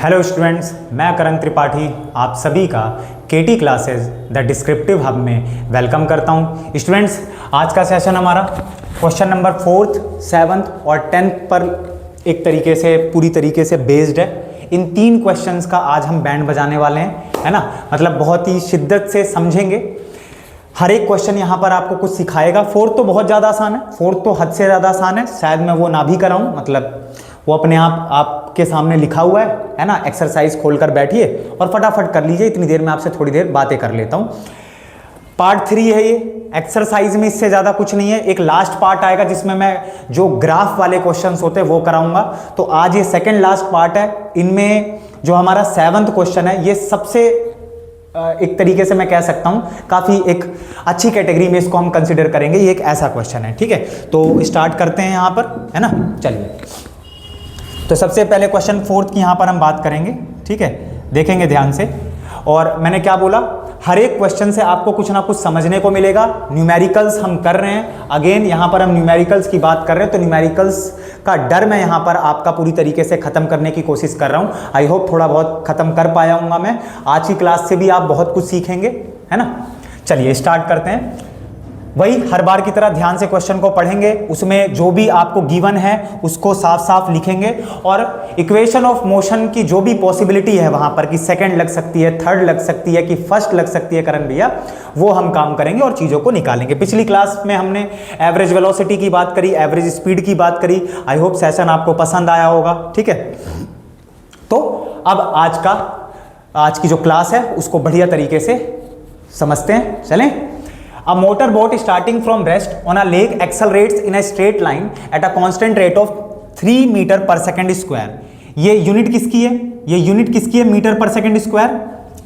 Hello students, मैं करण त्रिपाठी आप सभी का केटी क्लासेस द डिस्क्रिप्टिव हब में वेलकम करता हूं। स्टूडेंट्स, आज का सेशन हमारा क्वेश्चन नंबर 4th, 7th और 10th पर एक तरीके से पूरी तरीके से बेस्ड है। इन 3 क्वेश्चंस का आज हम बैंड बजाने वाले हैं, है ना। मतलब बहुत ही शिद्दत से समझेंगे। हर एक क्वेश्चन यहाँ पर आपको कुछ सिखाएगा। 4th तो बहुत ज़्यादा आसान है, 4th तो हद से ज़्यादा आसान है, शायद मैं वो ना भी कराऊँ, मतलब वो अपने आप आपके सामने लिखा हुआ है ना। एक्सरसाइज खोलकर बैठिए और फटाफट कर लीजिए। इतनी देर में आपसे थोड़ी देर बातें कर लेता हूँ। पार्ट 3 है ये। एक्सरसाइज में इससे ज़्यादा कुछ नहीं है। एक लास्ट पार्ट आएगा जिसमें मैं जो ग्राफ वाले क्वेश्चंस होते हैं वो कराऊंगा। तो आज ये सेकंड लास्ट पार्ट है। इनमें जो हमारा 7th क्वेश्चन है ये सबसे एक तरीके से मैं कह सकता हूँ काफ़ी एक अच्छी कैटेगरी में इसको हम कंसिडर करेंगे। ये एक ऐसा क्वेश्चन है, ठीक है। तो स्टार्ट करते हैं यहाँ पर, है ना। चलिए, तो सबसे पहले क्वेश्चन 4th की यहाँ पर हम बात करेंगे, ठीक है। देखेंगे ध्यान से। और मैंने क्या बोला, हर एक क्वेश्चन से आपको कुछ ना कुछ समझने को मिलेगा। न्यूमेरिकल्स हम कर रहे हैं, अगेन यहाँ पर हम न्यूमेरिकल्स की बात कर रहे हैं, तो न्यूमेरिकल्स का डर मैं यहाँ पर आपका पूरी तरीके से खत्म करने की कोशिश कर रहा हूँ। आई होप थोड़ा बहुत खत्म कर पाया हूँगा मैं। आज की क्लास से भी आप बहुत कुछ सीखेंगे, है ना। चलिए स्टार्ट करते हैं। वही हर बार की तरह ध्यान से क्वेश्चन को पढ़ेंगे, उसमें जो भी आपको गिवन है उसको साफ साफ लिखेंगे। और इक्वेशन ऑफ मोशन की जो भी पॉसिबिलिटी है वहां पर कि सेकंड लग सकती है, थर्ड लग सकती है कि फर्स्ट लग सकती है करण भैया, वो हम काम करेंगे और चीज़ों को निकालेंगे। पिछली क्लास में हमने एवरेज वेलोसिटी की बात करी, एवरेज स्पीड की बात करी। आई होप सेशन आपको पसंद आया होगा, ठीक है। तो अब आज की जो क्लास है उसको बढ़िया तरीके से समझते हैं। चलें। A motorboat starting from rest on a lake accelerates in a straight line at a constant rate of 3 metre per second square. ये यूनिट किसकी है? ये यूनिट किसकी है? Metre per second square.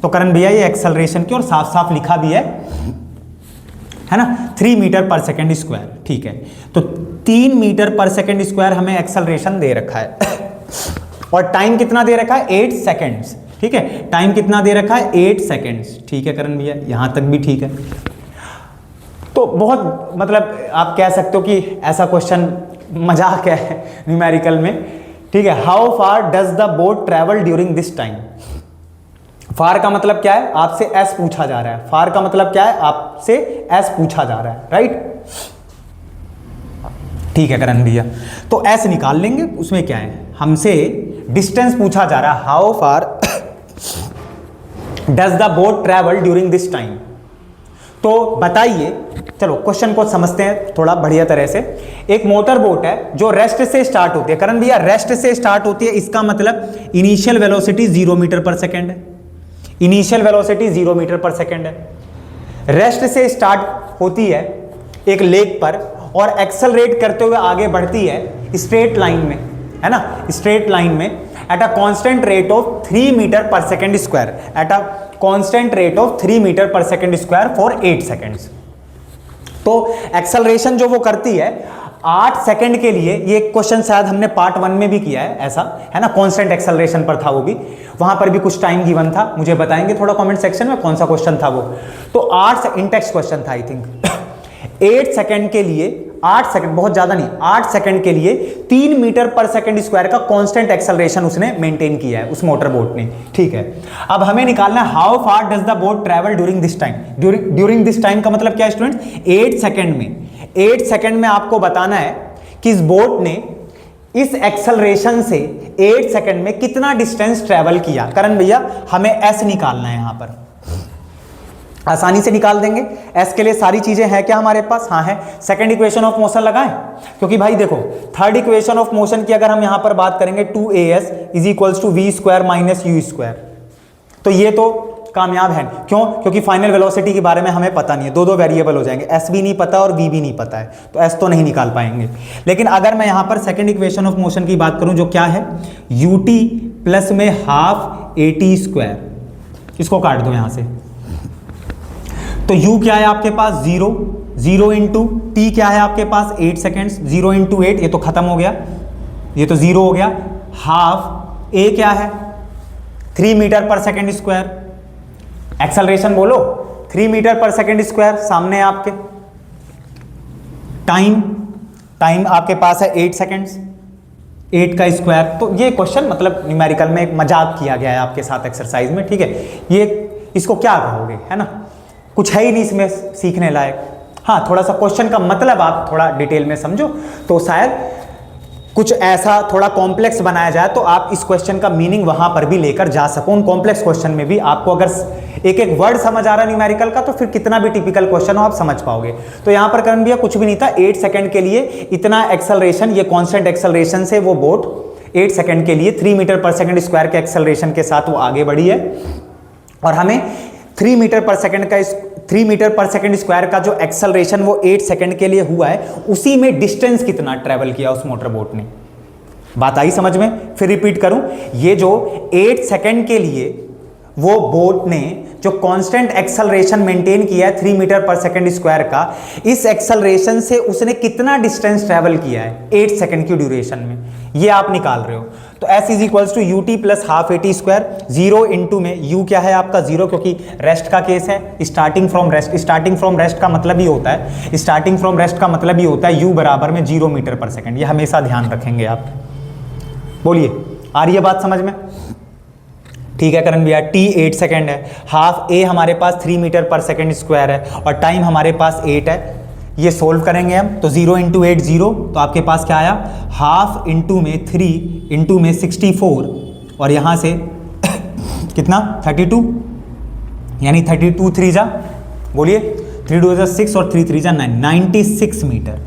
तो करण भैया ये एक्सेलरेशन की, और साफ साफ लिखा भी है ना, 3 मीटर पर सेकेंड स्क्वायर, ठीक है। तो 3 मीटर पर सेकेंड स्क्वायर हमें एक्सेलरेशन दे रखा है और टाइम कितना दे रखा है? 8 सेकेंड्स, ठीक है। टाइम कितना दे रखा है? 8 सेकेंड्स, ठीक है करण भैया, यहां तक भी ठीक है। तो बहुत मतलब आप कह सकते हो कि ऐसा क्वेश्चन मजाक है न्यूमेरिकल में, ठीक है। How far does the boat travel during this time. Far का मतलब क्या है? आपसे एस पूछा जा रहा है। फार का मतलब क्या है? आपसे एस पूछा जा रहा है, राइट, ठीक है करण भैया। तो एस निकाल लेंगे, उसमें क्या है, हमसे डिस्टेंस पूछा जा रहा है। How far does the boat travel during this time. तो बताइए, चलो क्वेश्चन को समझते हैं थोड़ा बढ़िया तरह से। एक मोटर बोट है जो रेस्ट से स्टार्ट होती है। करण भैया रेस्ट से स्टार्ट होती है, इसका मतलब initial velocity 0 metre per second है। Initial velocity 0 metre per second है। रेस्ट से स्टार्ट होती है एक लेक पर और एक्सेलरेट करते हुए आगे बढ़ती है स्ट्रेट लाइन में, है ना, स्ट्रेट लाइन में at a constant rate of 3 metre per second square, at a constant rate of 3 metre per second square for 8 seconds. तो एक्सेलरेशन जो वो करती है 8 सेकेंड के लिए, ये क्वेश्चन शायद हमने पार्ट 1 में भी किया है ऐसा, है ना, कांस्टेंट एक्सेलरेशन पर था वो भी, वहां पर भी कुछ टाइम गिवन था। मुझे बताएंगे थोड़ा कमेंट सेक्शन में कौन सा क्वेश्चन था वो। तो 8 इंटेक्स क्वेश्चन था आई थिंक। 8 सेकेंड के लिए, 8 सेकेंड बहुत ज्यादा नहीं, 8 सेकेंड के लिए 3 मीटर पर सेकेंड स्क्वायर का कांस्टेंट एक्सेलरेशन उसने मेंटेन किया है, उस मोटर बोट ने, ठीक है। अब हमें निकालना है how far does the boat travel during this time. During this time का मतलब क्या है स्टूडेंट्स? 8 सेकेंड में, 8 सेकेंड में आपको बताना है कि इस बोट ने इस एक्सेलरेशन से 8 सेकेंड में कितना डिस्टेंस ट्रेवल किया। करण भैया हमें एस निकालना है, यहां पर आसानी से निकाल देंगे। एस के लिए सारी चीजें हैं क्या हमारे पास? हाँ है। सेकंड इक्वेशन ऑफ मोशन लगाएं, क्योंकि भाई देखो थर्ड इक्वेशन ऑफ मोशन की अगर हम यहां पर बात करेंगे 2as is equals to v square minus u square, तो ये तो कामयाब है। क्यों? क्योंकि फाइनल वेलोसिटी के बारे में हमें पता नहीं है, दो वेरिएबल हो जाएंगे, एस भी नहीं पता और वी भी नहीं पता है, तो एस तो नहीं निकाल पाएंगे। लेकिन अगर मैं यहां पर सेकंड इक्वेशन ऑफ मोशन की बात करूं जो क्या है, ut प्लस में हाफ at स्क्वायर, इसको काट दो यहां से। तो u क्या है आपके पास? 0 इंटू t क्या है आपके पास? 8 सेकेंड्स। 0 इंटू 8, ये तो खत्म हो गया, ये तो 0 हो गया। हाफ a क्या है? 3 metre per second square. Acceleration बोलो, 3 मीटर पर सेकेंड स्क्वायर सामने आपके। टाइम आपके पास है 8 सेकेंड्स, 8 का स्क्वायर। तो ये क्वेश्चन मतलब न्यूमेरिकल में एक मजाक किया गया है आपके साथ एक्सरसाइज में, ठीक है। ये इसको क्या कहोगे, है ना, कुछ है ही नहीं इसमें सीखने लायक। हाँ, थोड़ा सा क्वेश्चन का मतलब आप थोड़ा डिटेल में समझो तो शायद कुछ ऐसा थोड़ा कॉम्प्लेक्स बनाया जाए तो आप इस क्वेश्चन का मीनिंग वहां पर भी लेकर जा सको। उन कॉम्प्लेक्स क्वेश्चन में भी आपको अगर एक एक वर्ड समझ आ रहा है न्यूमेरिकल का तो फिर कितना भी टिपिकल क्वेश्चन हो आप समझ पाओगे। तो यहां पर करण भैया कुछ भी नहीं था, 8 सेकंड के लिए इतना एक्सेलरेशन, ये कांस्टेंट एक्सेलरेशन से वो बोट 8 सेकंड के लिए 3 मीटर पर सेकंड स्क्वायर के एक्सेलरेशन के साथ वो आगे बढ़ी है और हमें 3 मीटर पर सेकंड स्क्वायर का जो एक्सेलरेशन वो 8 सेकंड के लिए हुआ है उसी में डिस्टेंस कितना ट्रेवल किया उस मोटर बोट ने। बात आई समझ में? फिर रिपीट करूं, ये जो 8 सेकंड के लिए वो बोट ने जो कांस्टेंट एक्सेलरेशन मेंटेन किया है 3 मीटर पर सेकंड स्क्वायर का, इस एक्सेलरेशन से उसने कितना डिस्टेंस ट्रेवल किया है 8 सेकंड की ड्यूरेशन में, ये आप निकाल रहे हो। तो s is equals to u t plus half a t square, 0 into में u क्या है आपका 0 क्योंकि रेस्ट का केस है, स्टार्टिंग फ्रॉम रेस्ट का मतलब ही होता है u बराबर में 0 मीटर पर सेकंड। ये हमेशा ध्यान रखेंगे आप। बोलिए, आ रही है बात समझ में? ठीक है करण भैया, t 8 सेकंड है, हाफ a हमारे पास 3 मीटर पर सेकंड स्क्वायर है और टाइम हमारे पास 8 है। ये सोल्व करेंगे हम तो 0 इंटू 8 0, तो आपके पास क्या आया, हाफ इंटू में 3 इंटू में 64 और यहाँ से कितना 32, यानी 32 3 जा, बोलिए 3 2 जा 6 और 3 3 जा 9, 96 मीटर।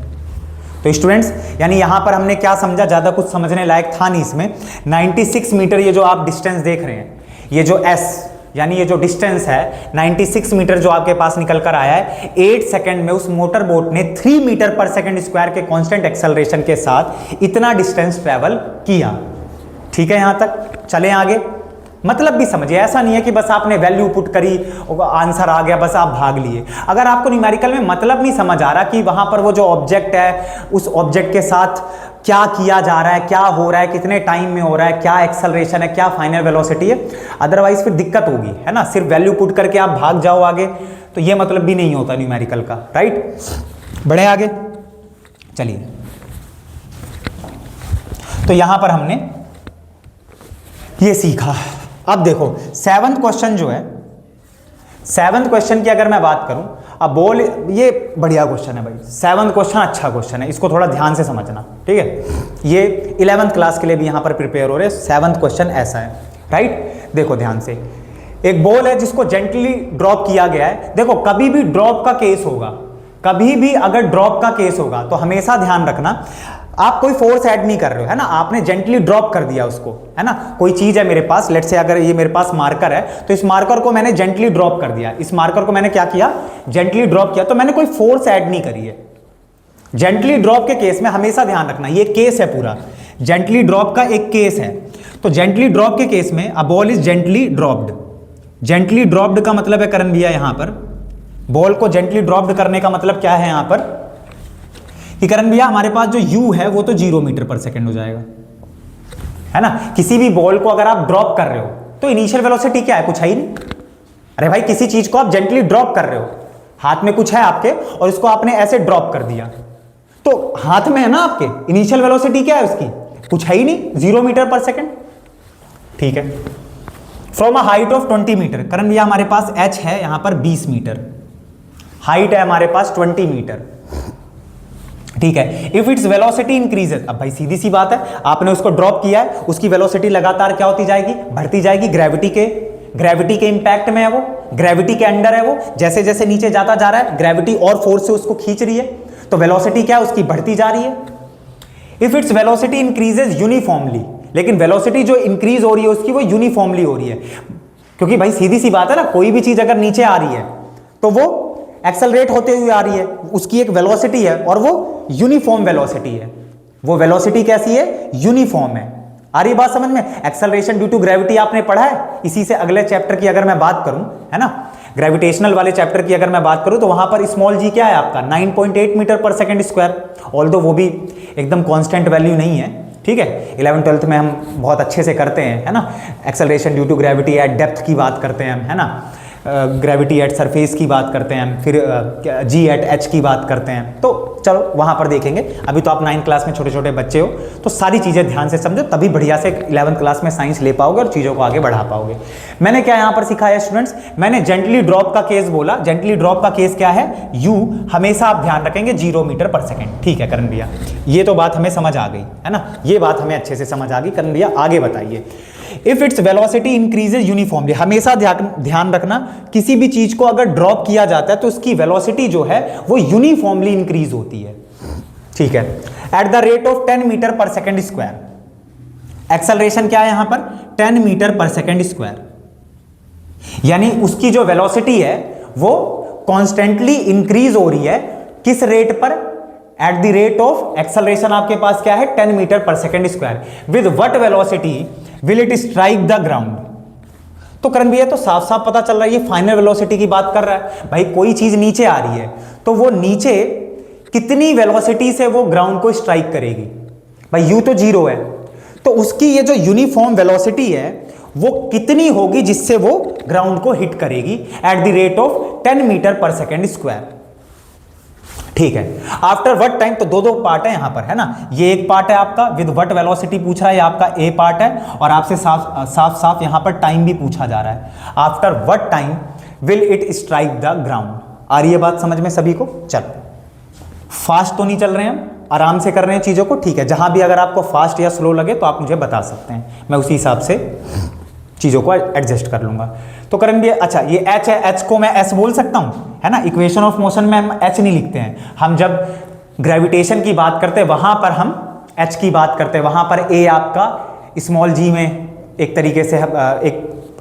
तो स्टूडेंट्स यानी यहाँ पर हमने क्या समझा, ज़्यादा कुछ समझने लायक था नहीं इसमें। 96 मीटर ये जो आप डिस्टेंस देख रहे हैं, ये जो s यानी ये जो डिस्टेंस है 96 मीटर जो आपके पास निकल कर आया है 8 सेकंड में, उस मोटर बोट ने 3 मीटर पर सेकंड स्क्वायर के कांस्टेंट एक्सेलरेशन के साथ इतना डिस्टेंस ट्रेवल किया। ठीक है, यहां तक चलें आगे। मतलब भी समझिए, ऐसा नहीं है कि बस आपने वैल्यू पुट करी आंसर आ गया बस आप भाग लिए। अगर आपको न्यूमेरिकल में मतलब नहीं समझ आ रहा कि वहां पर वो जो ऑब्जेक्ट है उस ऑब्जेक्ट के साथ क्या किया जा रहा है, क्या हो रहा है, कितने टाइम में हो रहा है, क्या एक्सेलरेशन है, क्या फाइनल वेलोसिटी है, अदरवाइज फिर दिक्कत होगी, है ना। सिर्फ वैल्यू पुट करके आप भाग जाओ आगे तो ये मतलब भी नहीं होता न्यूमेरिकल का, राइट। बढ़े आगे, चलिए। तो यहां पर हमने ये सीखा। अब देखो 7th क्वेश्चन जो है, 7th क्वेश्चन की अगर मैं बात करूं, अब बोल, ये बढ़िया क्वेश्चन है भाई, 7th क्वेश्चन अच्छा क्वेश्चन है, इसको थोड़ा ध्यान से समझना, ठीक है। ये 11th क्लास के लिए भी यहां पर प्रिपेयर हो रहे हैं। 7th क्वेश्चन ऐसा है, राइट। देखो ध्यान से, एक बॉल है जिसको जेंटली ड्रॉप किया गया है। देखो कभी भी ड्रॉप का केस होगा, कभी भी अगर ड्रॉप का केस होगा तो हमेशा ध्यान रखना आप कोई फोर्स ऐड नहीं कर रहे हो, है ना, आपने जेंटली ड्रॉप कर दिया उसको, है ना। कोई चीज है मेरे पास, लेट्स से अगर ये मेरे पास मार्कर है तो इस मार्कर को मैंने जेंटली ड्रॉप कर दिया, इस मार्कर को मैंने क्या किया, जेंटली ड्रॉप किया, तो मैंने कोई फोर्स ऐड नहीं करी है। जेंटली ड्रॉप के केस में हमेशा ध्यान रखना, ये केस है पूरा, जेंटली ड्रॉप का एक केस है। तो जेंटली ड्रॉप के केस में a ball is gently dropped, gently dropped का मतलब है करण भैया यहां पर बॉल को जेंटली ड्रॉप्ड करने का मतलब क्या है यहां पर कि करण भैया हमारे पास जो u है वो तो 0 मीटर पर सेकंड हो जाएगा, है ना। किसी भी बॉल को अगर आप ड्रॉप कर रहे हो तो इनिशियल वेलोसिटी क्या है, कुछ है ही नहीं। अरे भाई किसी चीज को आप जेंटली ड्रॉप कर रहे हो, हाथ में कुछ है आपके और इसको आपने ऐसे ड्रॉप कर दिया तो हाथ में है ना आपके, इनिशियल वेलोसिटी क्या है उसकी, कुछ है ही नहीं, 0 मीटर पर सेकंड। ठीक है, from a height of 20 metre, Karan भैया हमारे पास h है यहां पर 20 मीटर, हाइट है हमारे पास 20 मीटर, ठीक है। इफ इट्स वेलोसिटी इंक्रीजेस, अब भाई सीधी सी बात है, आपने उसको ड्रॉप किया है, उसकी वेलोसिटी लगातार क्या होती जाएगी, बढ़ती जाएगी, ग्रेविटी के इंपैक्ट में है वो, ग्रेविटी के अंडर है वो, जैसे जैसे नीचे जाता जा रहा है ग्रेविटी और फोर्स से उसको खींच रही है, तो वेलोसिटी क्या है उसकी बढ़ती जा रही है। If its velocity increases uniformly, लेकिन वेलोसिटी जो इंक्रीज हो रही है उसकी वो यूनिफॉर्मली हो रही है, क्योंकि भाई सीधी सी बात है ना, कोई भी चीज अगर नीचे आ रही है तो वो एक्सेलरेट होते हुए आ रही है, उसकी एक वेलोसिटी है और वो यूनिफॉर्म वेलोसिटी है। वो वेलोसिटी कैसी है, यूनिफॉर्म है। आ रही बात समझ में? एक्सेलरेशन ड्यू टू ग्रेविटी आपने पढ़ा है, इसी से अगले चैप्टर की अगर मैं बात करूं, है ना, ग्रेविटेशनल वाले चैप्टर की अगर मैं बात करूं तो वहां पर स्मॉल जी क्या है आपका 9.8 मीटर पर सेकंड स्क्वायर, ऑल्दो वो भी एकदम कांस्टेंट वैल्यू नहीं है, ठीक है। 11th-12th में हम बहुत अच्छे से करते हैं, है ना, acceleration due to gravity at depth की बात करते हैं हम, है ना, ग्रेविटी एट सरफेस की बात करते हैं, फिर जी एट एच की बात करते हैं, तो चलो वहाँ पर देखेंगे। अभी तो आप 9th क्लास में छोटे छोटे बच्चे हो, तो सारी चीज़ें ध्यान से समझो, तभी बढ़िया से 11th क्लास में साइंस ले पाओगे और चीज़ों को आगे बढ़ा पाओगे। मैंने क्या यहाँ पर सिखाया स्टूडेंट्स, मैंने जेंटली ड्रॉप का केस बोला। जेंटली ड्रॉप का केस क्या है, यू हमेशा आप ध्यान रखेंगे 0 मीटर पर सेकेंड। ठीक है करण भैया, ये तो बात हमें समझ आ गई है ना, ये बात हमें अच्छे से समझ आ गई। करण भैया आगे बताइए। If its velocity increases uniformly, हमेशा ध्यान रखना किसी भी चीज को अगर ड्रॉप किया जाता है तो उसकी वेलोसिटी जो है वो यूनिफॉर्मली इंक्रीज होती है। ठीक है, at the rate of 10 metre per second square. Acceleration क्या है यहां पर, 10 मीटर पर सेकेंड स्क्वायर, यानी उसकी जो वेलोसिटी है वो कॉन्स्टेंटली इंक्रीज हो रही है। किस रेट पर, eight the rate of acceleration आपके पास क्या है 10 metre per second square. With what velocity will it strike the ground. तो करण भैया तो साफ साफ पता चल रहा है ये फाइनल वेलोसिटी की बात कर रहा है। भाई कोई चीज नीचे आ रही है तो वो नीचे कितनी वेलोसिटी से वो ग्राउंड को स्ट्राइक करेगी। भाई यू तो 0 है, तो उसकी ये जो यूनिफॉर्म वेलोसिटी है वो कितनी होगी जिससे वो ग्राउंड को हिट करेगी at the rate of 10 metre per second square. ठीक है, आफ्टर व्हाट टाइम, तो दो पार्ट है यहां पर है ना, ये एक पार्ट है आपका विद व्हाट वेलोसिटी पूछ रहा है, ये आपका ए पार्ट है, और आपसे साफ यहां पर टाइम भी पूछा जा रहा है। After what time will it strike the ground. आ रही है बात समझ में सभी को? चल, फास्ट तो नहीं चल रहे हैं हम, आराम से कर रहे हैं चीजों को। ठीक है, जहां भी अगर आपको फास्ट या स्लो लगे तो आप मुझे बता सकते हैं, मैं उसी हिसाब से चीजों को एडजस्ट कर लूंगा। तो करण भी, अच्छा ये एच है, एच को मैं एस बोल सकता हूं है ना। इक्वेशन ऑफ मोशन में हम एच नहीं लिखते हैं, हम जब ग्रेविटेशन की बात करते हैं वहां पर हम एच की बात करते हैं। वहां पर ए आपका स्मॉल जी में एक तरीके से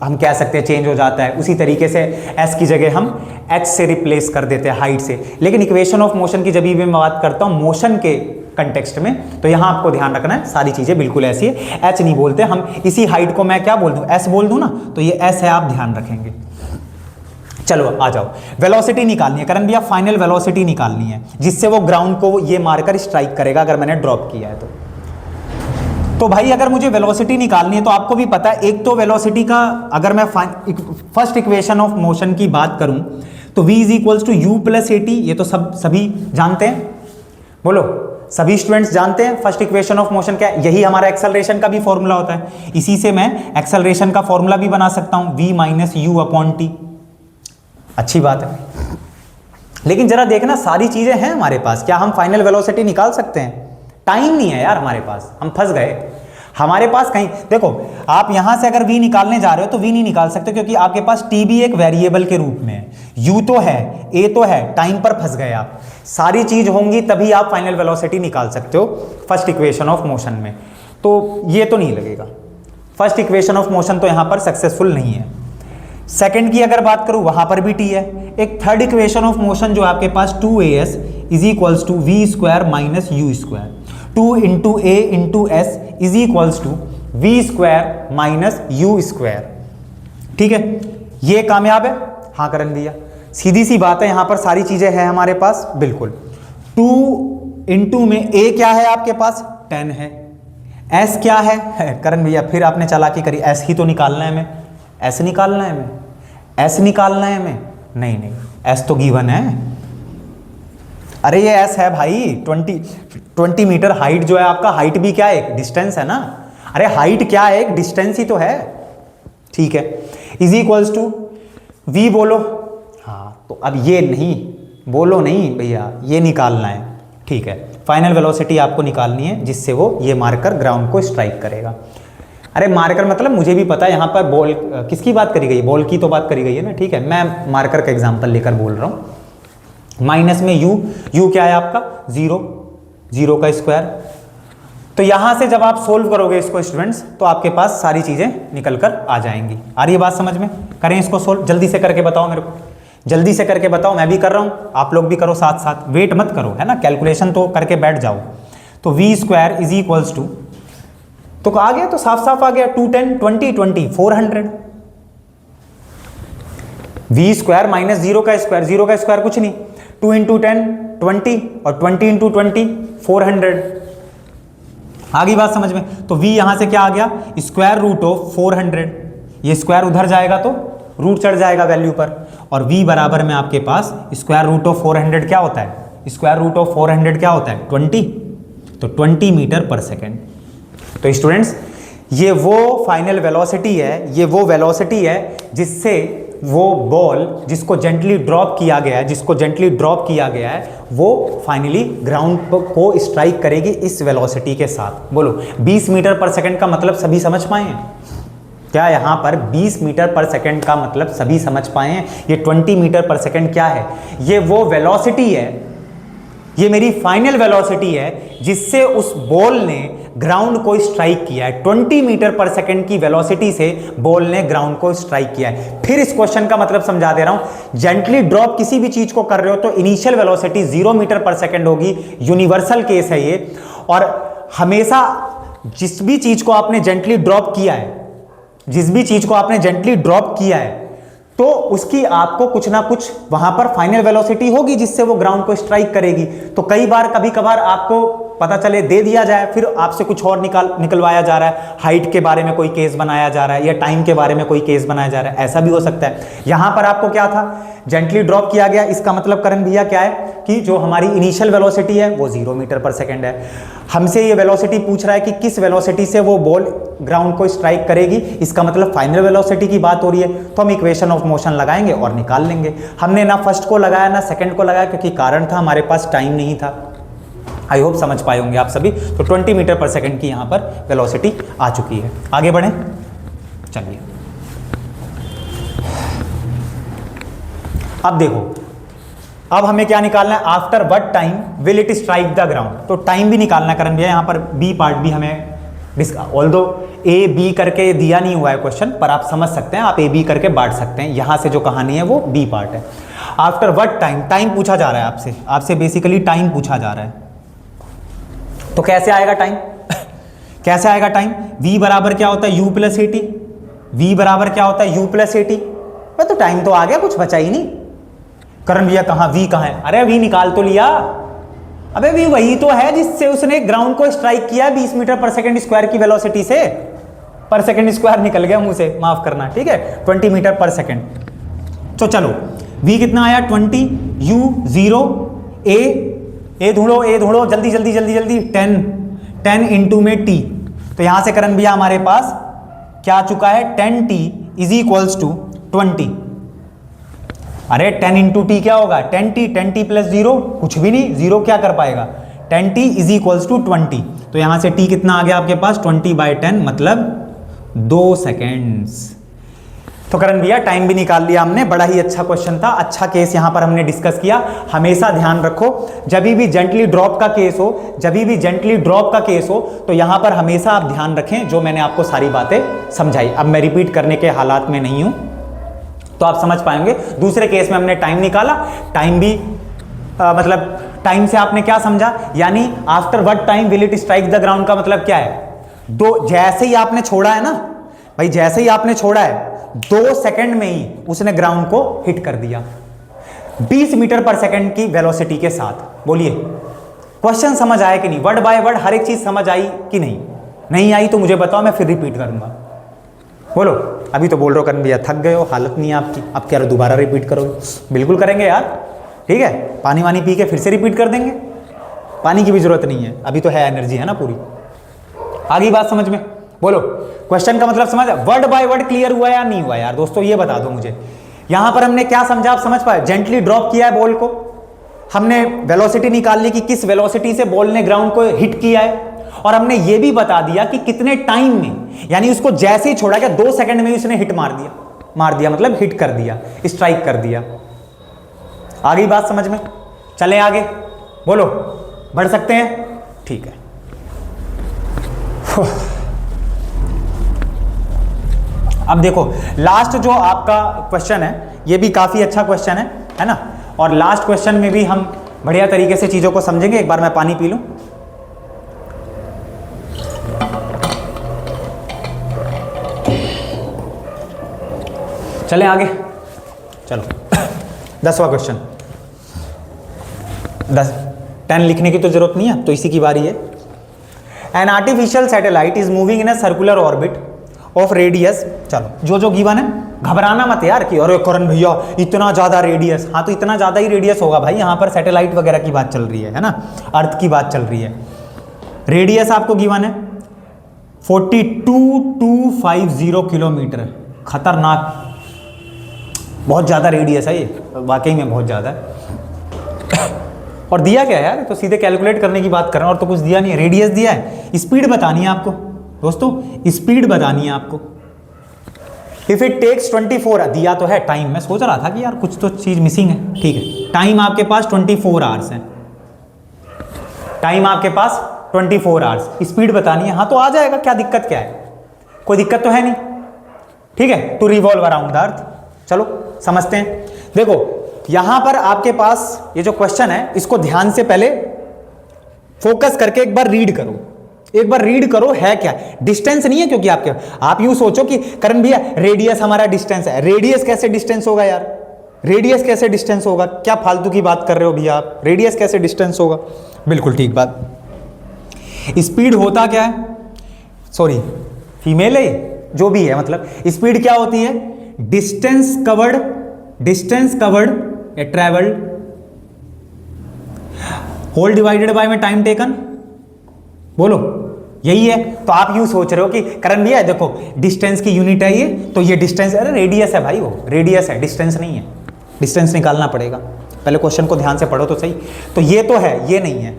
हम कह सकते हैं चेंज हो जाता है, उसी तरीके से एस की जगह हम एच से रिप्लेस कर देते हैं, हाइट से। लेकिन इक्वेशन ऑफ मोशन की जब भी मैं बात करता हूं मोशन के कंटेक्स्ट में, तो यहां आपको ध्यान रखना है सारी चीजें बिल्कुल ऐसी है। एच नहीं बोलते हम, इसी हाइट को मैं क्या बोल दूं, एस बोल दूं ना, तो ये एस है, आप ध्यान रखेंगे। चलो आ जाओ, वेलोसिटी निकालनी है करण भैया, फाइनल वेलोसिटी निकालनी है जिससे वो ग्राउंड को ये मारकर स्ट्राइक करेगा अगर मैंने ड्रॉप किया है तो भाई अगर मुझे वेलोसिटी निकालनी है तो आपको भी पता है, एक तो वेलोसिटी का अगर मैं फर्स्ट इक्वेशन ऑफ मोशन की बात करूं तो v is equals to u plus a t, ये तो सभी जानते हैं, बोलो सभी स्टूडेंट्स जानते हैं फर्स्ट इक्वेशन ऑफ मोशन क्या है। यही हमारा एक्सेलरेशन का भी फॉर्मूला होता है, इसी से मैं एक्सेलरेशन का फॉर्मूला भी बना सकता हूं, v minus you upon T. अच्छी बात है, लेकिन जरा देखना सारी चीजें हैं हमारे पास, क्या हम फाइनल वेलोसिटी निकाल सकते हैं? टाइम नहीं है यार हमारे पास, हम फंस गए। हमारे पास कहीं देखो, आप यहां से अगर v निकालने जा रहे हो तो v नहीं निकाल सकते, क्योंकि आपके पास t भी एक वेरिएबल के रूप में है, u तो है, a तो है, टाइम पर फंस गए आप। सारी चीज होंगी तभी आप फाइनल वेलोसिटी निकाल सकते हो फर्स्ट इक्वेशन ऑफ मोशन में, तो ये तो नहीं लगेगा। फर्स्ट इक्वेशन ऑफ मोशन तो यहां पर सक्सेसफुल नहीं है। सेकंड की अगर बात करूं वहां पर भी t है। एक थर्ड इक्वेशन ऑफ मोशन जो आपके पास 2as is equals to v square minus u square, 2 into a into s is equals to v square minus u square. ठीक है, ये कामयाब है? हाँ करण भैया, सीधी सी बात है, यहां पर सारी चीजें हैं हमारे पास बिल्कुल। 2 इंटू में ए क्या है आपके पास 10 है, एस क्या है करण भैया फिर आपने चालाकी करी, एस ही तो निकालना है हमें, एस निकालना है हमें, एस निकालना है हमें, नहीं एस तो गिवन है। अरे ये एस है भाई, 20 मीटर हाइट जो है आपका, हाइट भी क्या है, एक डिस्टेंस है ना। अरे हाइट क्या है, एक डिस्टेंस ही तो है। ठीक है, इज इक्वल्स टू वी बोलो, हाँ तो अब ये नहीं बोलो, नहीं भैया ये निकालना है। ठीक है, फाइनल वेलोसिटी आपको निकालनी है जिससे वो ये मारकर ग्राउंड को स्ट्राइक करेगा। अरे मार्कर मतलब मुझे भी पता है, यहाँ पर बॉल किसकी बात करी गई, बॉल की तो बात करी गई है ना। ठीक है, मैं मार्कर का एग्जांपल लेकर बोल रहा हूँ। माइनस में यू क्या है आपका 0 का स्क्वायर। तो यहां से जब आप सोल्व करोगे इसको स्टूडेंट्स, तो आपके पास सारी चीजें निकल कर आ जाएंगी। आ रही है बात समझ में? करें इसको सोल्व, जल्दी से करके बताओ मेरे को, जल्दी से करके बताओ। मैं भी कर रहा हूं, आप लोग भी करो साथ साथ, वेट मत करो है ना, कैलकुलेशन तो करके बैठ जाओ। तो v square is equals to, तो आ गया, तो साफ साफ आ गया, 2 10 20 20 400। वी स्क्वायर माइनस 0 का स्क्वायर कुछ नहीं, 2 इंटू 10 20 और 20 इंटू 20 400। आ गई बात समझ में? तो v यहां से क्या आ गया, स्क्वायर रूट ऑफ 400। ये स्क्वायर उधर जाएगा तो रूट चढ़ जाएगा वैल्यू पर, और v बराबर में आपके पास स्क्वायर रूट ऑफ 400 क्या होता है, स्क्वायर रूट ऑफ 400 क्या होता है 20, तो 20 मीटर पर सेकेंड। तो स्टूडेंट्स ये वो फाइनल वेलोसिटी है, ये वो वेलोसिटी है जिससे वो बॉल जिसको जेंटली ड्रॉप किया गया है, जिसको जेंटली ड्रॉप किया गया है, वो फाइनली ग्राउंड को स्ट्राइक करेगी इस वेलोसिटी के साथ। बोलो 20 मीटर पर सेकंड का मतलब सभी समझ पाए हैं क्या? यहाँ पर 20 मीटर पर सेकंड का मतलब सभी समझ पाए हैं? ये 20 मीटर पर सेकंड क्या है? ये वो वेलोसिटी है, ये मेरी फाइनल वेलोसिटी है जिससे उस बॉल ने ग्राउंड को स्ट्राइक किया है। 20 मीटर पर सेकंड की वेलोसिटी से बॉल ने ग्राउंड को स्ट्राइक किया है। फिर इस क्वेश्चन का मतलब समझा दे रहा हूं। जेंटली ड्रॉप किसी भी चीज को कर रहे हो तो इनिशियल वेलोसिटी 0 मीटर पर सेकंड होगी, यूनिवर्सल केस है ये। और हमेशा जिस भी चीज को आपने जेंटली ड्रॉप किया है, जिस भी चीज को आपने जेंटली ड्रॉप किया है, तो उसकी आपको कुछ ना कुछ वहां पर फाइनल वेलोसिटी होगी जिससे वो ग्राउंड को स्ट्राइक करेगी। तो कई बार कभी कभार आपको पता चले दे दिया जाए, फिर आपसे कुछ और निकलवाया जा रहा है, हाइट के बारे में कोई केस बनाया जा रहा है या टाइम के बारे में कोई केस बनाया जा रहा है, ऐसा भी हो सकता है। यहां पर आपको क्या था, जेंटली ड्रॉप किया गया, इसका मतलब करण भैया क्या है कि जो हमारी इनिशियल वेलोसिटी है वो 0 मीटर पर सेकंड है। हमसे ये वेलोसिटी पूछ रहा है कि किस वेलोसिटी से वो बॉल ग्राउंड को स्ट्राइक करेगी, इसका मतलब फाइनल वेलोसिटी की बात हो रही है। तो हम इक्वेशन ऑफ मोशन लगाएंगे और निकाल लेंगे। हमने ना फर्स्ट को लगाया ना सेकंड को लगाया, क्योंकि कारण था हमारे पास टाइम नहीं था। आई होप समझ पाए होंगे आप सभी। तो 20 मीटर पर सेकंड की यहाँ पर वेलोसिटी आ चुकी है। आगे बढ़ें, चलिए अब देखो, अब हमें क्या निकालना है, after what time will it strike the ground. तो टाइम भी निकालना करन भैया, यहाँ पर बी पार्ट भी हमें ऑल्दो ए बी करके दिया नहीं हुआ है क्वेश्चन, पर आप समझ सकते हैं, आप ए बी करके बांट सकते हैं। यहां से जो कहानी है वो बी पार्ट है। आफ्टर व्हाट टाइम, टाइम पूछा जा रहा है आपसे बेसिकली टाइम पूछा जा रहा है। तो कैसे आएगा टाइम कैसे आएगा टाइम? v बराबर क्या होता है u प्लस 80, v बराबर क्या होता है u प्लस 80। तो टाइम तो आ गया, कुछ बचा ही नहीं। करण भैया कहाँ v कहाँ है? अरे v निकाल तो लिया। अबे v वही तो है जिससे उसने ग्राउंड को स्ट्राइक किया 20 मीटर पर सेकंड स्क्वायर की वेलोसिटी से। पर सेकंड स्क्वायर निकल गया मुंह से, माफ करना, ठीक है, 20 मीटर पर सेकंड। तो चलो v कितना आया 20, u 0, a ढूंढो जल्दी जल्दी जल्दी जल्दी, 10 इंटू में t। तो यहां से करण भैया हमारे पास क्या आ चुका है, 10t इज इक्वल्स टू 20। अरे 10 इंटू टी क्या होगा, 10t प्लस 0 कुछ भी नहीं, 0 क्या कर पाएगा, 10t इज इक्वल्स टू 20। तो यहां से t कितना आ गया आपके पास 20/10 मतलब 2 सेकेंड्स। तो करण भैया टाइम भी निकाल लिया हमने, बड़ा ही अच्छा क्वेश्चन था, अच्छा केस यहां पर हमने डिस्कस किया। हमेशा ध्यान रखो जब भी जेंटली ड्रॉप का केस हो, तो यहां पर हमेशा आप ध्यान रखें जो मैंने आपको सारी बातें समझाई। अब मैं रिपीट करने के हालात में नहीं हूं, तो आप समझ पाएंगे। दूसरे केस में हमने टाइम निकाला, टाइम भी मतलब टाइम से आपने क्या समझा, यानी after what time will it strike the ground का मतलब क्या है, जैसे ही आपने छोड़ा है ना भाई, जैसे ही आपने छोड़ा है 2 सेकंड में ही उसने ग्राउंड को हिट कर दिया 20 मीटर पर सेकंड की वेलोसिटी के साथ। बोलिए क्वेश्चन समझ आया कि नहीं, वर्ड बाय वर्ड हर एक चीज समझ आई कि नहीं आई तो मुझे बताओ, मैं फिर रिपीट करूंगा। बोलो, अभी तो बोल रहे हो करण भैया थक गए हो, हालत नहीं है आपकी, अब क्या दोबारा रिपीट करोगे? बिल्कुल करेंगे यार, ठीक है, पानी वानी पी के फिर से रिपीट कर देंगे, पानी की भी जरूरत नहीं है, अभी तो है, एनर्जी है ना पूरी। आगे बात समझ में, बोलो क्वेश्चन का मतलब समझ, वर्ड बाय वर्ड क्लियर हुआ या नहीं हुआ यार दोस्तों, ये बता दो मुझे। यहां पर हमने क्या समझा, आप समझ पाए? जेंटली ड्रॉप किया है बॉल को, हमने वेलोसिटी निकाल ली कि किस वेलोसिटी से बॉल ने ग्राउंड को हिट किया है, और हमने ये भी बता दिया कि कितने टाइम में, यानी उसको जैसे ही छोड़ा गया 2 सेकंड में ही उसने हिट मार दिया मतलब हिट कर दिया, स्ट्राइक कर दिया। आगे बात समझ में, चलें आगे, बोलो बढ़ सकते हैं, ठीक है। अब देखो लास्ट जो आपका क्वेश्चन है ये भी काफी अच्छा क्वेश्चन है ना, और लास्ट क्वेश्चन में भी हम बढ़िया तरीके से चीजों को समझेंगे। एक बार मैं पानी पी लूं। चलें आगे, चलो 10वां क्वेश्चन, 10 लिखने की तो जरूरत नहीं है, तो इसी की बारी है। An artificial satellite is moving in a circular orbit of radius, चलो जो गिवन है घबराना मत यार कि अरे करण भैया इतना ज़्यादा रेडियस, हाँ तो इतना ज़्यादा ही रेडियस होगा भाई, यहाँ पर सैटेलाइट वगैरह की बात चल रही है ना, अर्थ की बात चल रही है। रेडियस आपको गिवन है 42250 किलोमीटर, खतरनाक, बहुत ज़्यादा रेडियस है ये, वाकई में बहुत ज़्यादा है। और दिया क्या है यार, तो सीधे कैलकुलेट करने की बात कर रहे हैं और तो कुछ दिया नहीं है, रेडियस दिया है, स्पीड बतानी है आपको दोस्तों, स्पीड बतानी है आपको। इफ इट टेक्स 24, दिया तो है टाइम, मैं सोच रहा था कि यार कुछ तो चीज मिसिंग है, ठीक है, टाइम आपके पास 24 आवर्स है, टाइम आपके पास 24 आवर्स, स्पीड बतानी है, हाँ तो आ जाएगा, क्या दिक्कत क्या है, कोई दिक्कत तो है नहीं, ठीक है, to revolve around the earth. चलो समझते हैं, देखो यहां पर आपके पास ये जो क्वेश्चन है इसको ध्यान से पहले फोकस करके एक बार रीड करो, एक बार रीड करो है क्या, डिस्टेंस नहीं है, क्योंकि आप यूं सोचो कि करण भैया रेडियस हमारा डिस्टेंस है, रेडियस कैसे डिस्टेंस होगा यार, रेडियस कैसे डिस्टेंस होगा, क्या फालतू की बात कर रहे हो भैया आप, रेडियस कैसे डिस्टेंस होगा, बिल्कुल ठीक बात। स्पीड होता क्या है, सॉरी फीमेल है जो भी है, मतलब स्पीड क्या होती है, distance covered a travelled whole divided by में टाइम टेकन, बोलो यही है। तो आप यूं सोच रहे हो कि करण भैया देखो डिस्टेंस की यूनिट है ये, तो ये डिस्टेंस, अरे रेडियस है भाई, वो रेडियस है, डिस्टेंस नहीं है, डिस्टेंस निकालना पड़ेगा, पहले क्वेश्चन को ध्यान से पढ़ो तो सही। तो ये तो है, ये नहीं है।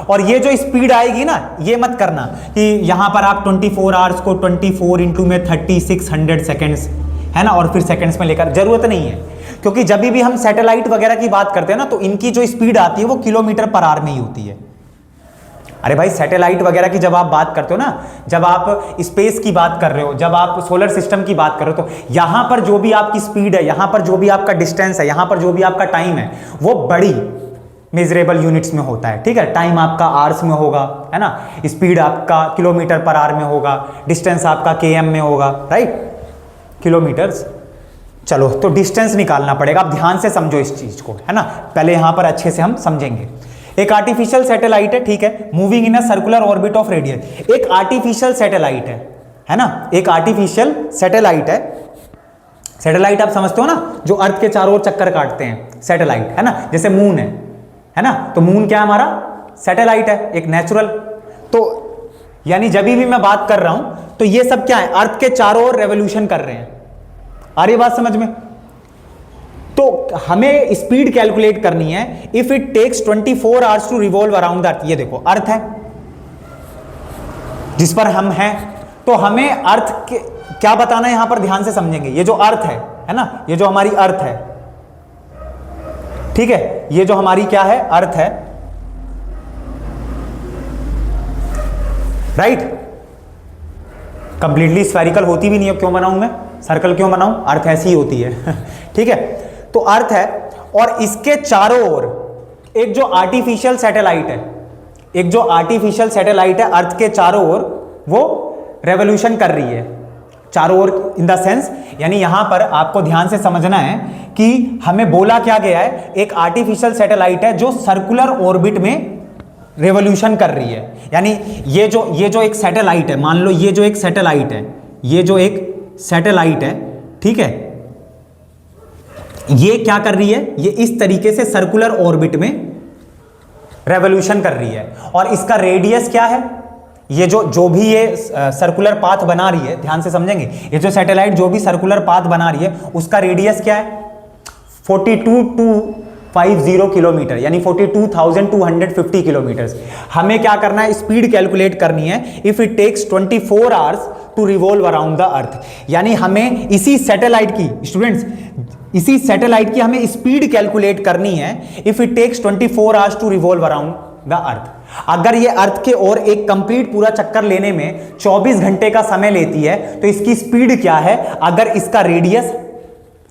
और ये जो स्पीड आएगी ना, ये मत करना कि यहां पर आप 24 आवर्स को 24 इंटू में 3600 सेकेंड्स है ना, और फिर सेकेंड्स में लेकर, जरूरत नहीं है, क्योंकि जब भी हम सैटेलाइट वगैरह की बात करते हैं ना, तो इनकी जो स्पीड आती है वो किलोमीटर पर आवर में ही होती है। अरे भाई सैटेलाइट वगैरह की जब आप बात करते हो ना, जब आप स्पेस की बात कर रहे हो, जब आप सोलर सिस्टम की बात कर रहे हो, तो यहां पर जो भी आपकी स्पीड है, यहां पर जो भी आपका डिस्टेंस है, यहां पर जो भी आपका टाइम है, वो बड़ी मेजरेबल यूनिट्स में होता है, ठीक है, टाइम आपका आवर्स में होगा, है ना, स्पीड आपका किलोमीटर पर आवर में होगा, डिस्टेंस आपका km में होगा, राइट, किलोमीटर्स। चलो तो डिस्टेंस निकालना पड़ेगा, आप ध्यान से समझो इस चीज को, है ना, पहले यहां पर अच्छे से हम समझेंगे। एक आर्टिफिशियल सैटेलाइट है, ठीक है, moving in a circular orbit of radius, एक आर्टिफिशियल सैटेलाइट है ना, एक आर्टिफिशियल सैटेलाइट है। सैटेलाइट आप समझते हो ना, जो अर्थ के चारों ओर चक्कर काटते हैं, सैटेलाइट, है ना, जैसे मून है ना, तो मून क्या है हमारा, सैटेलाइट है, एक नेचुरल। तो यानी जब भी मैं बात कर रहा हूं तो ये सब क्या है, अर्थ के चारों ओर रेवोल्यूशन कर रहे हैं, आ रही बात समझ में। तो हमें स्पीड कैलकुलेट करनी है, if it takes 24 hours to revolve around the earth. ये देखो अर्थ है जिस पर हम हैं, तो हमें अर्थ के क्या बताना है यहां पर, ध्यान से समझेंगे। ये जो अर्थ है ना, ये जो हमारी अर्थ है, ठीक है, ये जो हमारी क्या है, अर्थ है, राइट, कंप्लीटली स्फेरिकल होती भी नहीं है, क्यों बनाऊं मैं, सर्कल क्यों बनाऊं, अर्थ ऐसी ही होती है ठीक है, तो अर्थ है, और इसके चारों ओर एक जो आर्टिफिशियल सैटेलाइट है, एक जो आर्टिफिशियल सैटेलाइट है, अर्थ के चारों ओर वो रेवोल्यूशन कर रही है, चारों ओर इन द सेंस, यानी यहां पर आपको ध्यान से समझना है कि हमें बोला क्या गया है, एक आर्टिफिशियल सैटेलाइट है जो सर्कुलर ऑर्बिट में रेवोल्यूशन कर रही है। यानी ये जो एक सैटेलाइट है, मान लो ये जो एक सैटेलाइट है, ये जो एक सैटेलाइट है, ठीक है, ये क्या कर रही है, ये इस तरीके से सर्कुलर ऑर्बिट में रेवोल्यूशन कर रही है, और इसका रेडियस क्या है, ये जो भी ये सर्कुलर पाथ बना रही है, ध्यान से समझेंगे, ये जो सैटेलाइट जो भी सर्कुलर पाथ बना रही है उसका रेडियस क्या है, 42250 किलोमीटर, यानी 42,250 किलोमीटर। हमें क्या करना है, स्पीड कैलकुलेट करनी है, if it takes 24 hours to revolve around the earth. यानी हमें इसी सैटेलाइट की, स्टूडेंट्स, इसी सैटेलाइट की हमें स्पीड कैलकुलेट करनी है, if it takes 24 hours to revolve around the earth. अगर ये अर्थ के ओर एक कंप्लीट पूरा चक्कर लेने में 24 घंटे का समय लेती है, तो इसकी स्पीड क्या है, अगर इसका रेडियस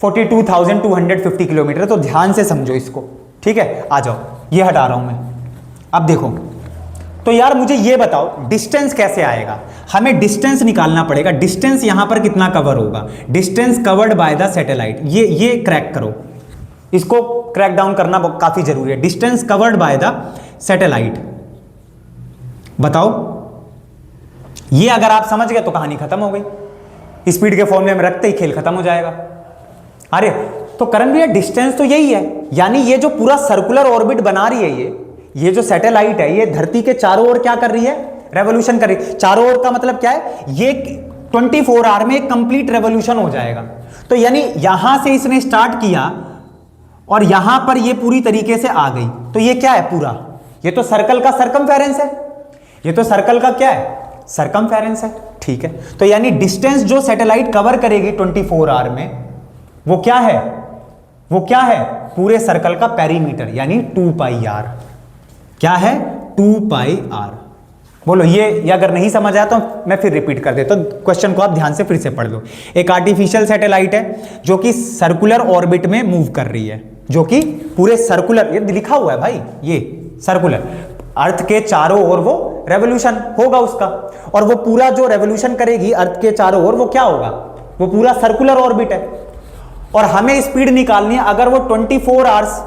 42,250 किलोमीटर। तो ध्यान से समझो इसको, ठीक है, आ जाओ, ये हटा रहा हूं मैं। अब देखो, तो यार मुझे ये बताओ डिस्टेंस कैसे आएगा, हमें डिस्टेंस निकालना पड़ेगा। डिस्टेंस यहां पर कितना कवर होगा, distance covered by the satellite, ये क्रैक करो, इसको क्रैक डाउन करना काफी जरूरी है। Distance covered by the satellite, बताओ, ये अगर आप समझ गए तो कहानी खत्म हो गई। स्पीड के फॉर्मूले में रखते ही खेल खत्म हो जाएगा। अरे तो करण भैया डिस्टेंस तो यही है, यानी ये जो पूरा सर्कुलर ऑर्बिट बना रही है ये जो सैटेलाइट है ये धरती के चारों ओर क्या कर रही है, रेवोल्यूशन कर रही है। चारों ओर का मतलब क्या है, ये 24 आवर में एक कंप्लीट रेवोल्यूशन हो जाएगा। तो यानी यहां से इसने स्टार्ट किया और यहां पर ये पूरी तरीके से आ गई, तो ये क्या है पूरा, ये तो सर्कल का सरकमफेरेंस है, ये तो सर्कल का क्या है, सरकमफेरेंस है। ठीक है, तो यानी डिस्टेंस जो सैटेलाइट कवर करेगी 24 आवर में वो क्या है, वो क्या है, पूरे सर्कल का पेरीमीटर यानी 2 पाई आर। क्या है, 2 पाई आर। बोलो ये अगर नहीं समझ आया तो मैं फिर रिपीट कर देता हूं, तो क्वेश्चन को आप ध्यान से फिर से पढ़ लो। एक आर्टिफिशियल सैटेलाइट है जो कि सर्कुलर ऑर्बिट में मूव कर रही है, जो कि पूरे सर्कुलर, ये लिखा हुआ है भाई, ये सर्कुलर, अर्थ के चारों ओर वो रेवोल्यूशन होगा उसका, और वो पूरा जो रेवोल्यूशन करेगी अर्थ के चारों ओर वो क्या होगा, वो पूरा सर्कुलर ऑर्बिट है। और हमें स्पीड निकालनी है अगर वो 24 आवर्स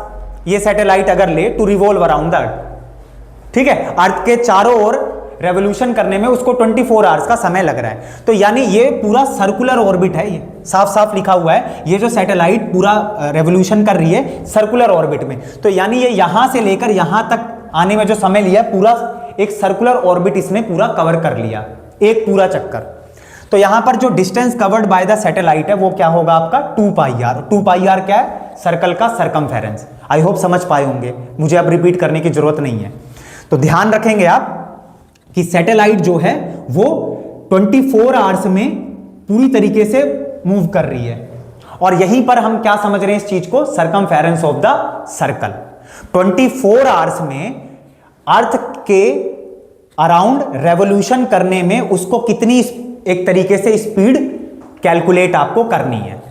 ये सैटेलाइट अगर ले to revolve around the earth, ठीक है, अर्थ के चारों ओर रेवोल्यूशन करने में उसको 24 आवर्स का समय लग रहा है। तो यानी ये पूरा सर्कुलर ऑर्बिट है, ये साफ साफ लिखा हुआ है, ये जो सैटेलाइट पूरा रेवोल्यूशन कर रही है सर्कुलर ऑर्बिट में। तो यानी ये यहां से लेकर यहां तक आने में जो समय लिया पूरा एक सर्कुलर ऑर्बिट इसने पूरा कवर कर लिया, एक पूरा चक्कर। तो यहां पर जो distance covered by the satellite है वो क्या होगा आपका 2 पाई आर। 2 पाई आर क्या है, सर्कल का सरकमफेरेंस। आई होप समझ पाए होंगे, मुझे अब रिपीट करने की जरूरत नहीं है। तो ध्यान रखेंगे आप कि सैटेलाइट जो है वो 24 आवर्स में पूरी तरीके से मूव कर रही है, और यहीं पर हम क्या समझ रहे हैं इस चीज को, circumference of the circle. 24 hours में अर्थ के अराउंड रेवोल्यूशन करने में उसको कितनी एक तरीके से स्पीड कैलकुलेट आपको करनी है।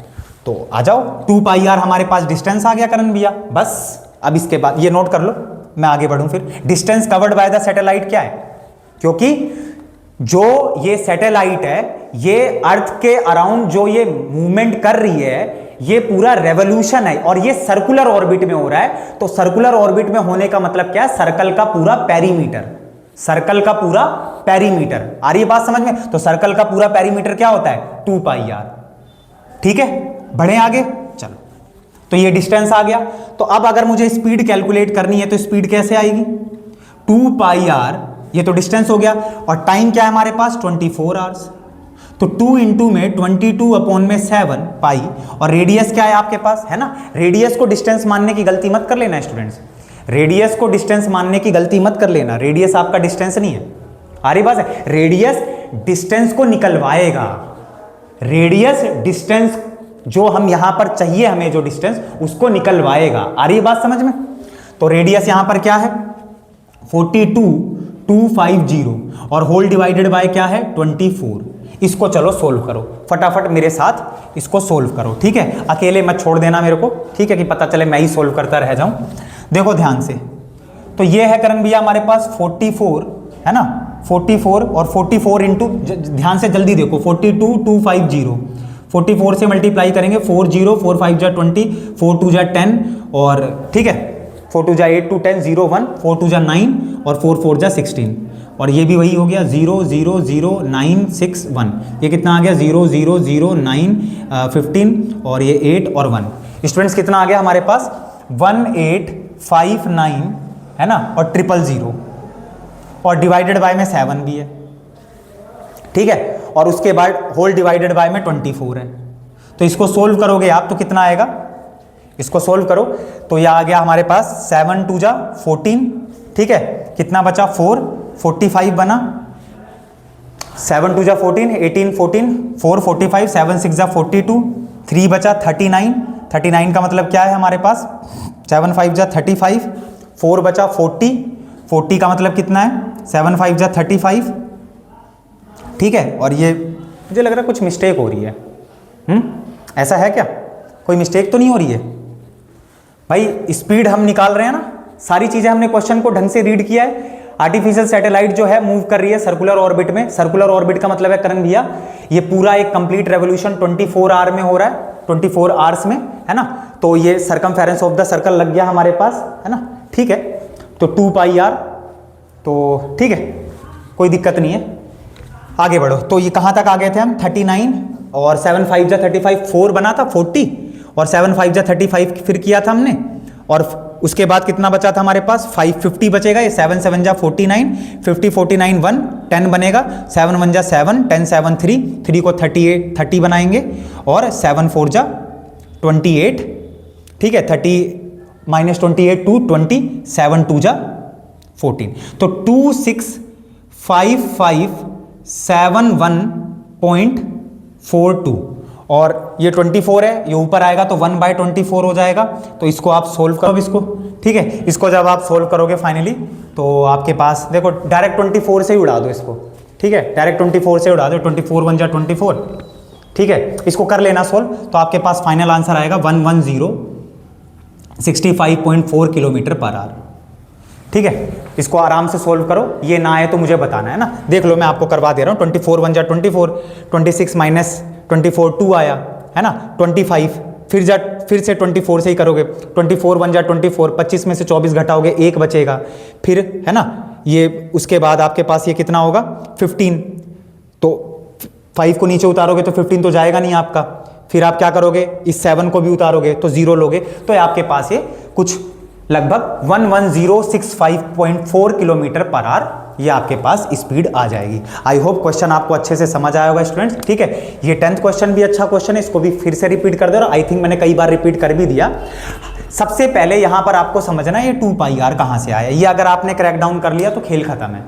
तो आ जाओ, 2 पाई आर हमारे पास डिस्टेंस आ गया करण भैया। बस अब इसके बाद ये नोट कर लो, मैं आगे बढ़ूं फिर। Distance covered by the satellite क्या है, क्योंकि जो ये सैटेलाइट है ये अर्थ के अराउंड जो ये मूवमेंट कर रही है ये पूरा रेवोल्यूशन है, और ये सर्कुलर ऑर्बिट में हो रहा है। तो सर्कुलर ऑर्बिट में होने का मतलब क्या है, सर्कल का पूरा पेरीमीटर, सर्कल का पूरा पेरीमीटर। आ रही है बात समझ में? तो सर्कल का पूरा पेरीमीटर क्या होता है 2 पाई आर। ठीक है, बढ़े आगे, चलो। तो ये डिस्टेंस आ गया। तो अब अगर मुझे स्पीड कैलकुलेट करनी है तो स्पीड कैसे आएगी, 2 पाई आर, ये तो डिस्टेंस हो गया, और टाइम क्या है हमारे पास 24 आवर्स। तो 2 इंटू में 22 अपॉन में 7 पाई, और रेडियस क्या है आपके पास, है ना। रेडियस को डिस्टेंस मानने की गलती मत कर लेना स्टूडेंट्स, रेडियस को डिस्टेंस मानने की गलती मत कर लेना। रेडियस आपका डिस्टेंस नहीं है, आ रही बात है। रेडियस डिस्टेंस को निकलवाएगा, रेडियस डिस्टेंस जो हम यहां पर चाहिए हमें जो डिस्टेंस उसको निकलवाएगा। आ रही बात समझ में? तो रेडियस यहां पर क्या है 42,250, और होल डिवाइडेड बाय क्या है 24। इसको चलो सोल्व करो फटाफट मेरे साथ, इसको सोल्व करो, ठीक है। अकेले मत छोड़ देना मेरे को, ठीक है, कि पता चले मैं ही सोल्व करता रह जाऊं। देखो ध्यान से, तो ये है करण भैया हमारे पास 44, है ना, 44, और 44 इंटू, ध्यान से जल्दी देखो, 42,250, 44 से मल्टीप्लाई करेंगे, 40, 4 5 जा 20, 4 2 जा 10, और ठीक है 4 2 जा 8 2 10 0 1, 4 2 जा 9, और 4 4 जा 16, और ये भी वही हो गया 0 0 0 9 6 1। ये कितना आ गया 0 0 0 9 15, और ये 8 और 1। स्टूडेंट्स कितना आ गया हमारे पास 1859, है ना, और 000, और डिवाइडेड बाय में 7 भी है, ठीक है, और उसके बाद होल डिवाइडेड बाय में 24 है। तो इसको सोल्व करोगे आप तो कितना आएगा, इसको सोल्व करो तो यह आ गया हमारे पास 7 2 जा 14, ठीक है, कितना बचा 4, 45 बना, 7 2 जा 14, 18 14, 4 45, 7 6 जा 42, 3 बचा 39, 39 का मतलब क्या है हमारे पास 7 5 जा 35, 4 बचा 40, 40 का मतलब कितना है 7 5 जा 35, ठीक है। और ये मुझे लग रहा है कुछ मिस्टेक हो रही है, ऐसा है क्या, कोई मिस्टेक तो नहीं हो रही है भाई? स्पीड हम निकाल रहे हैं ना, सारी चीजें हमने क्वेश्चन को ढंग से रीड किया है। आर्टिफिशियल सैटेलाइट जो है मूव कर रही है सर्कुलर ऑर्बिट में। सर्कुलर ऑर्बिट का मतलब है करण भैया ये पूरा एक कंप्लीट रेवोल्यूशन 24 आवर में हो रहा है, 24 आवर्स में, है ना। तो ये सरकमफेरेंस ऑफ द सर्कल लग गया हमारे पास, है ना, ठीक है। तो 2 पाई आर, तो ठीक है, कोई दिक्कत नहीं है, आगे बढ़ो। तो ये कहां तक आ गए थे हम 39, और 7 5 जा 35 4 बना था 40 और 7 5 जा 35 फिर किया था हमने और उसके बाद कितना बचा था हमारे पास 550 बचेगा। ये 7 7 जा 49 50 49 1 10 बनेगा 7 1 जा 7 10 7 3 3 को 38 30 बनाएंगे और 7 4 जा 28 ठीक है 30 माइनस 28 2 20 7 2 जा 14 तो 265571.42 और ये 24 है ये ऊपर आएगा तो 1/24 हो जाएगा। तो इसको आप सोल्व करो इसको ठीक है। इसको जब आप सोल्व करोगे फाइनली तो आपके पास देखो डायरेक्ट 24 से ही उड़ा दो इसको ठीक है। डायरेक्ट 24 से उड़ा दो 24 1 जा 24 ठीक है। इसको कर लेना सोल्व तो आपके पास फाइनल आंसर आएगा 11065.4 किलोमीटर पर आवर ठीक है। इसको आराम से सोल्व करो ये ना आए तो मुझे बताना है ना। देख लो मैं आपको करवा दे रहा हूँ 24 1 जा 24 26 माइनस 24 2 आया है ना 25 फिर से 24 से ही करोगे 24 1 जा 24 25 में से 24 घटाओगे 1 बचेगा फिर है ना ये उसके बाद आपके पास ये कितना होगा 15 तो 5 को नीचे उतारोगे तो 15 तो जाएगा नहीं आपका। फिर आप क्या करोगे इस 7 को भी उतारोगे तो 0 लोगे तो आपके पास ये कुछ लगभग 11065.4 किलोमीटर पर आवर ये आपके पास स्पीड आ जाएगी। आई होप क्वेश्चन आपको अच्छे से समझ आया होगा स्टूडेंट्स ठीक है। ये 10th क्वेश्चन भी अच्छा क्वेश्चन है इसको भी फिर से रिपीट कर दे रहा हूं। आई थिंक मैंने कई बार रिपीट कर भी दिया। सबसे पहले यहां पर आपको समझना है ये 2πr कहां से आया। ये अगर आपने क्रैक डाउन कर लिया तो खेल खत्म है।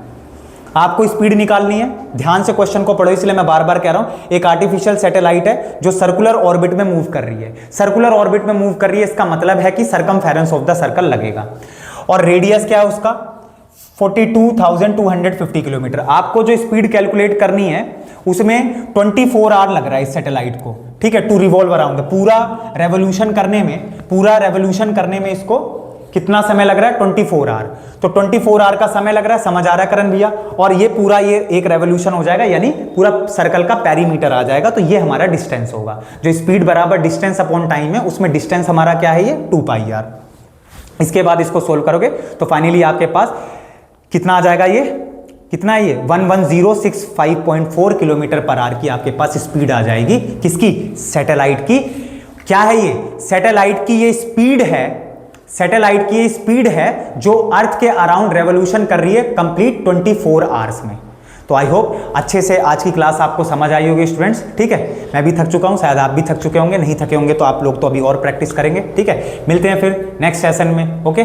आपको स्पीड निकालनी है ध्यान से क्वेश्चन को पढ़ो इसलिए मैं बार बार कह रहा हूं। एक आर्टिफिशियल सैटेलाइट है जो सर्कुलर ऑर्बिट में मूव कर रही है। सर्कुलर ऑर्बिट में मूव कर रही है इसका मतलब है कि सरकमफेरेंस ऑफ द सर्कल लगेगा और रेडियस क्या है उसका 42,250 किलोमीटर। आपको जो स्पीड कैलकुलेट करनी है उसमें 24 आवर लग रहा है इस सैटेलाइट को ठीक है टू रिवॉल्व अराउंड। पूरा रेवोल्यूशन करने में इसको कितना समय लग रहा है 24 आवर। तो 24 आवर का समय लग रहा है समझ आ रहा है करण भैया। और ये पूरा ये एक रेवोल्यूशन हो जाएगा यानी पूरा सर्कल का पेरीमीटर आ जाएगा। तो ये हमारा डिस्टेंस होगा जो स्पीड बराबर डिस्टेंस अपॉन टाइम है उसमें डिस्टेंस हमारा क्या है ये 2πr। इसके बाद इसको सोल्व करोगे तो फाइनली आपके पास कितना आ जाएगा ये कितना है ये 11065.4 किलोमीटर पर आवर की आपके पास स्पीड आ जाएगी। किसकी सैटेलाइट की। क्या है ये सैटेलाइट की ये स्पीड है। सैटेलाइट की स्पीड है जो अर्थ के अराउंड रेवोल्यूशन कर रही है कंप्लीट 24 आवर्स में। तो आई होप अच्छे से आज की क्लास आपको समझ आई होगी स्टूडेंट्स ठीक है। मैं भी थक चुका हूं शायद आप भी थक चुके होंगे। नहीं थके होंगे तो आप लोग तो अभी और प्रैक्टिस करेंगे ठीक है। मिलते हैं फिर नेक्स्ट सेशन में ओके।